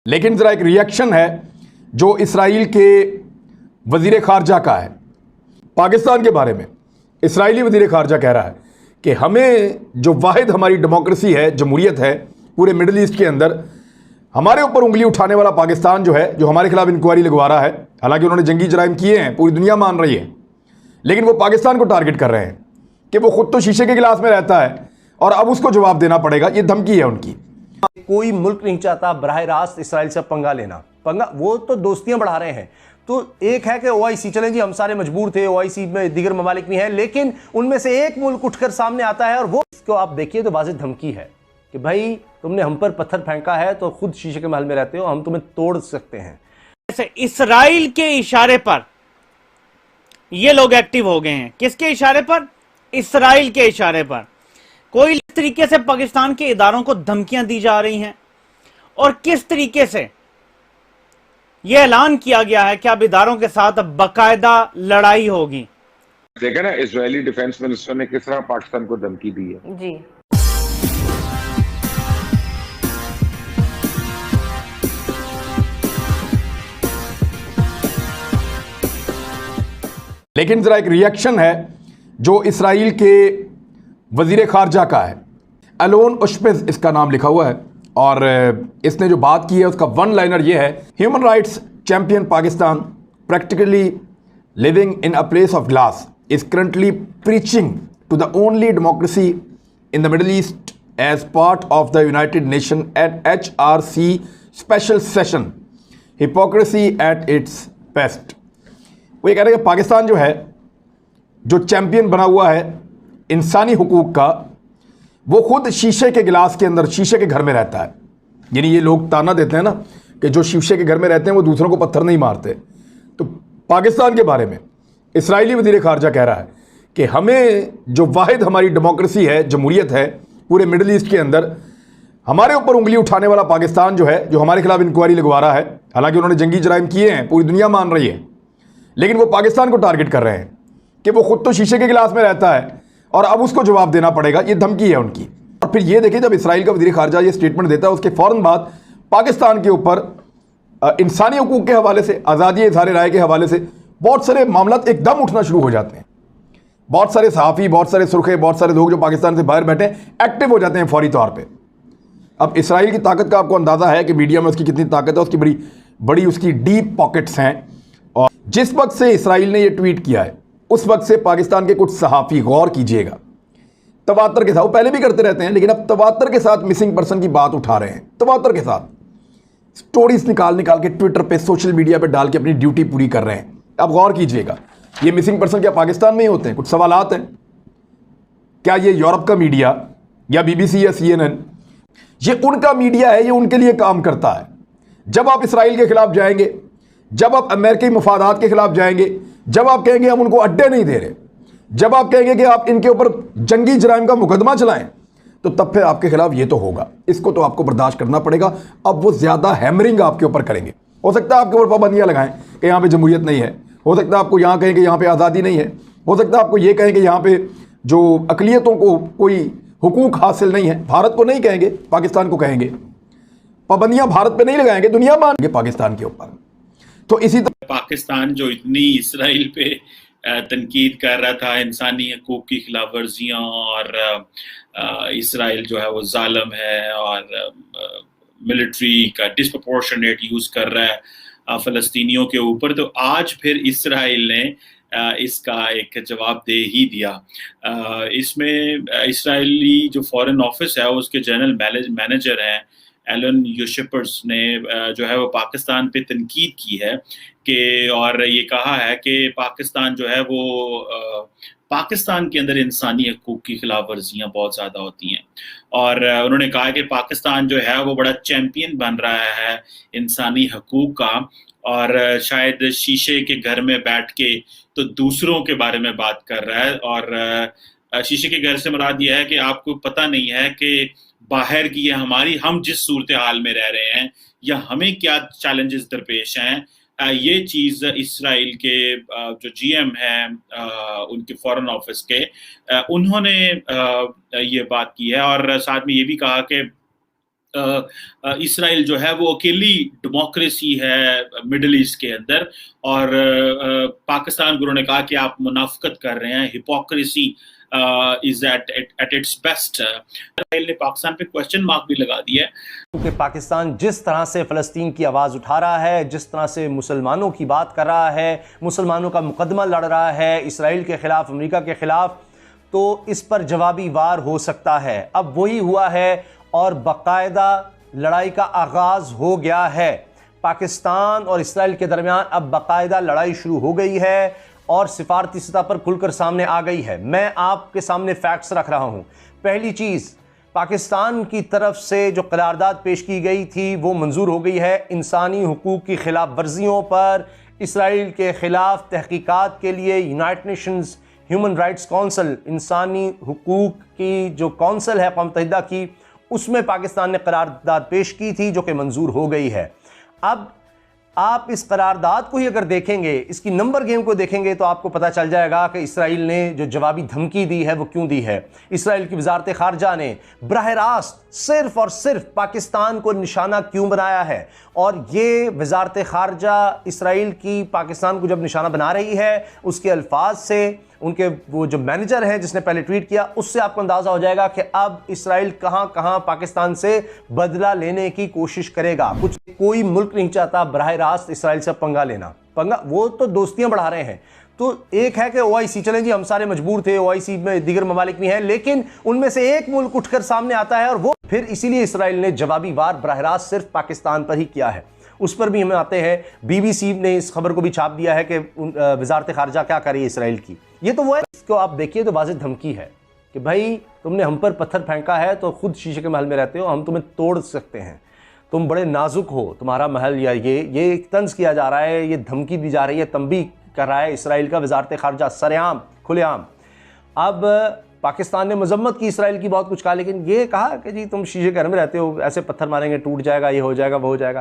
लेकिन ज़रा एक रिएक्शन है जो इसराइल के वज़ीर ख़ारजा का है पाकिस्तान के बारे में। इसराइली वज़ीर ख़ारजा कह रहा है कि हमें जो वाहिद हमारी डेमोक्रेसी है, जमहूरियत है पूरे मिडल ईस्ट के अंदर, हमारे ऊपर उंगली उठाने वाला पाकिस्तान जो है, जो हमारे खिलाफ इंक्वायरी लगवा रहा है। हालांकि उन्होंने जंगी जराइम किए हैं, पूरी दुनिया मान रही है, लेकिन वो पाकिस्तान को टारगेट कर रहे हैं कि वो खुद तो शीशे के गिलास में रहता है और अब उसको जवाब देना पड़ेगा। ये धमकी है उनकी। कोई मुल्क नहीं चाहता बराह रास्त इसराइल से पंगा लेना। वो तो दोस्तियां बढ़ा रहे हैं। तो एक है कि ओआईसी, चलें जी हम सारे मजबूर थे, ओआईसी में दीगर ममालिक भी हैं, लेकिन उनमें से एक मुल्क उठकर सामने आता है और वो इसको आप देखिए तो वाज़िह धमकी है कि भाई तुमने हम पर पत्थर फेंका है तो खुद शीशे के महल में रहते हो, हम तुम्हें तोड़ सकते हैं। जैसे इसराइल के इशारे पर ये लोग एक्टिव हो गए हैं। किसके इशारे पर? इसराइल के इशारे पर। कोई इस तरीके से पाकिस्तान के इदारों को धमकियां दी जा रही हैं और किस तरीके से यह ऐलान किया गया है कि अब इदारों के साथ बाकायदा लड़ाई होगी। देखा ना इजरायली डिफेंस मिनिस्टर ने किस तरह पाकिस्तान को धमकी दी है। जी। लेकिन ज़रा एक रिएक्शन है जो इसराइल के वज़ीर ख़ारजा का है। एलोन उशपिज़ इसका नाम लिखा हुआ है और इसने जो बात की है उसका वन लाइनर ये है: human rights champion Pakistan, practically living in a place of glass, is currently preaching to the only democracy in the Middle East as part of the United Nation at HRC special session, hypocrisy at its best. वो ये कह रहे हैं कि पाकिस्तान जो है, जो champion बना हुआ है इंसानी हुकूक का, वो खुद शीशे के गिलास के अंदर, शीशे के घर में रहता है। यानी ये लोग ताना देते हैं ना कि जो शीशे के घर में रहते हैं वो दूसरों को पत्थर नहीं मारते। तो पाकिस्तान के बारे में इसराइली वज़ीर ख़ारजा कह रहा है कि हमें जो वाहिद हमारी डेमोक्रेसी है, जमहूरियत है पूरे मिडल ईस्ट के अंदर, हमारे ऊपर उंगली उठाने वाला पाकिस्तान जो है, जो हमारे खिलाफ इंक्वायरी लगवा रहा है। हालांकि उन्होंने जंगी जराइम किए हैं, पूरी दुनिया मान रही है, लेकिन वो पाकिस्तान को टारगेट कर रहे हैं कि वो खुद तो शीशे के गिलास में रहता है और अब उसको जवाब देना पड़ेगा। ये धमकी है उनकी। और फिर ये देखिए, जब इसराइल का वज़ीर ख़ारजा ये स्टेटमेंट देता है, उसके फ़ौरन बाद पाकिस्तान के ऊपर इंसानी हुकूक के हवाले से, आज़ादी इज़हार राय के हवाले से बहुत सारे मामला एकदम उठना शुरू हो जाते हैं। बहुत सारे सहाफ़ी, बहुत सारे सुर्खे, बहुत सारे लोग जो पाकिस्तान से बाहर बैठे एक्टिव हो जाते हैं फौरी तौर पर। अब इसराइल की ताकत का आपको अंदाज़ा है कि मीडिया में उसकी कितनी ताकत है, उसकी बड़ी बड़ी उसकी डीप पॉकेट्स हैं। और जिस वक्त से इसराइल ने यह ट्वीट किया है, उस वक्त से पाकिस्तान के कुछ सहाफ़ी, गौर कीजिएगा, तवातर के साथ, वो पहले भी करते रहते हैं लेकिन अब तवातर के साथ मिसिंग पर्सन की बात उठा रहे हैं। तवातर के साथ स्टोरीज निकाल के ट्विटर पे, सोशल मीडिया पे डाल के अपनी ड्यूटी पूरी कर रहे हैं। अब गौर कीजिएगा, ये मिसिंग पर्सन क्या पाकिस्तान में ही होते हैं? कुछ सवालात हैं। क्या ये यूरोप का मीडिया या BBC या CNN, ये उनका मीडिया है, ये उनके लिए काम करता है। जब आप इसराइल के खिलाफ जाएंगे, जब आप अमेरिकी मफादात के खिलाफ जाएंगे, जब आप कहेंगे हम उनको अड्डे नहीं दे रहे, जब आप कहेंगे कि आप इनके ऊपर जंगी जराइम का मुकदमा चलाएं, तो तब फिर आपके खिलाफ ये तो होगा। इसको तो आपको बर्दाश्त करना पड़ेगा। अब वो ज़्यादा हैमरिंग आपके ऊपर करेंगे। हो सकता है आपके ऊपर पाबंदियां लगाएं कि यहाँ पे जमहूरियत नहीं है, हो सकता है आपको यहाँ कहें कि यहाँ पे आज़ादी नहीं है, हो सकता है आपको ये कहें कि यहाँ पे जो अक़लियतों को कोई हुकूक हासिल नहीं है। भारत को नहीं कहेंगे, पाकिस्तान को कहेंगे। पाबंदियां भारत पे नहीं लगाएंगे, दुनिया मानेंगे पाकिस्तान के ऊपर। तो इसी तरह पाकिस्तान जो इतनी इसराइल पे तनकीद कर रहा था, इंसानी हकूक की खिलाफ वर्जियाँ, और इसराइल जो है वो जालिम है और मिलिट्री का डिस्प्रपोर्शनेट यूज़ कर रहा है फ़लस्तीनियों के ऊपर, तो आज फिर इसराइल ने इसका एक जवाब दे ही दिया। इसमें इसराइली जो फॉरेन ऑफिस है उसके जनरल मैनेजर हैं एलन यूशिपर्स ने जो है वो पाकिस्तान पे तनकीद की है कि, और ये कहा है कि पाकिस्तान जो है वो पाकिस्तान के अंदर इंसानी हकूक की खिलाफ वर्जियाँ बहुत ज़्यादा होती हैं। और उन्होंने कहा कि पाकिस्तान जो है वो बड़ा चैम्पियन बन रहा है इंसानी हकूक का, और शायद शीशे के घर में बैठ के तो दूसरों के बारे में बात कर रहा है। और शीशे के घर से मुराद यह है कि आपको पता नहीं है कि बाहर की हम जिस सूरत हाल में रह रहे हैं या हमें क्या चैलेंजेस दरपेश हैं। ये चीज़ इसराइल के जो GM हैं उनके फॉरेन ऑफिस के, उन्होंने ये बात की है। और साथ में ये भी कहा कि इसराइल जो है वो अकेली डेमोक्रेसी है मिडिल ईस्ट के अंदर, और पाकिस्तान को उन्होंने कहा कि आप मुनाफिकत कर रहे हैं, hypocrisy is eight its best. Israel ने पाकिस्तान पे क्वेश्चन मार्क भी लगा दिया है, क्योंकि पाकिस्तान जिस तरह से फ़लस्तीन की आवाज़ उठा रहा है, जिस तरह से मुसलमानों की बात कर रहा है, मुसलमानों का मुकदमा लड़ रहा है इसराइल के ख़िलाफ़, अमेरिका के ख़िलाफ़, तो इस पर जवाबी वार हो सकता है। अब वही हुआ है और बाकायदा लड़ाई का आगाज़ हो गया है। पाकिस्तान और इसराइल के दरमियान अब बाकायदा लड़ाई शुरू हो गई है और सिफारती सतह पर खुलकर सामने आ गई है। मैं आपके सामने फैक्ट्स रख रहा हूं। पहली चीज़, पाकिस्तान की तरफ से जो करारदाद पेश की गई थी वो मंजूर हो गई है। इंसानी हुकूक की खिलाफ वर्जियों पर इसराइल के ख़िलाफ़ तहकीकात के लिए United Nations human rights council, इंसानी हुकूक की जो काउंसिल है अक़वाम मुत्तहिदा की, उसमें पाकिस्तान ने करारदाद पेश की थी जो कि मंजूर हो गई है। अब आप इस करारदाद को ही अगर देखेंगे, इसकी नंबर गेम को देखेंगे, तो आपको पता चल जाएगा कि इसराइल ने जो जवाबी धमकी दी है वो क्यों दी है। इसराइल की वजारत खारजा ने बराह रास्त सिर्फ और सिर्फ पाकिस्तान को निशाना क्यों बनाया है, और ये वजारत खारजा इसराइल की पाकिस्तान को जब निशाना बना रही है, उसके अल्फाज से, उनके वो जो मैनेजर हैं जिसने पहले ट्वीट किया, उससे आपको अंदाज़ा हो जाएगा कि अब इसराइल कहां कहां पाकिस्तान से बदला लेने की कोशिश करेगा। कुछ कोई मुल्क नहीं चाहता बराह रास्त इसराइल से पंगा लेना। वो तो दोस्तियां बढ़ा रहे हैं। तो एक है कि OIC, चलें जी हम सारे मजबूर थे, OIC में दीगर ममालिक भी हैं, लेकिन उनमें से एक मुल्क उठकर सामने आता है और वो फिर इसीलिए इसराइल ने जवाबी वार बराह रास्त सिर्फ पाकिस्तान पर ही किया है। उस पर भी हमें आते हैं। BBC ने इस खबर को भी छाप दिया है कि वजारत खारजा क्या कर रही है इसराइल की। ये तो वो है, इसको आप देखिए तो वाज़ेह धमकी है कि भाई तुमने हम पर पत्थर फेंका है तो खुद शीशे के महल में रहते हो, हम तुम्हें तोड़ सकते हैं, तुम बड़े नाजुक हो, तुम्हारा महल, या ये एक तंज किया जा रहा है, ये धमकी दी जा रही है, तंबीह कर रहा है इसराइल का वजारत खारजा सरेआम, खुलेआम। अब पाकिस्तान ने मजम्मत की इसराइल की, बहुत कुछ कहा, लेकिन ये कहा कि जी तुम शीशे के घर में रहते हो, ऐसे पत्थर मारेंगे टूट जाएगा, ये हो जाएगा, वो हो जाएगा।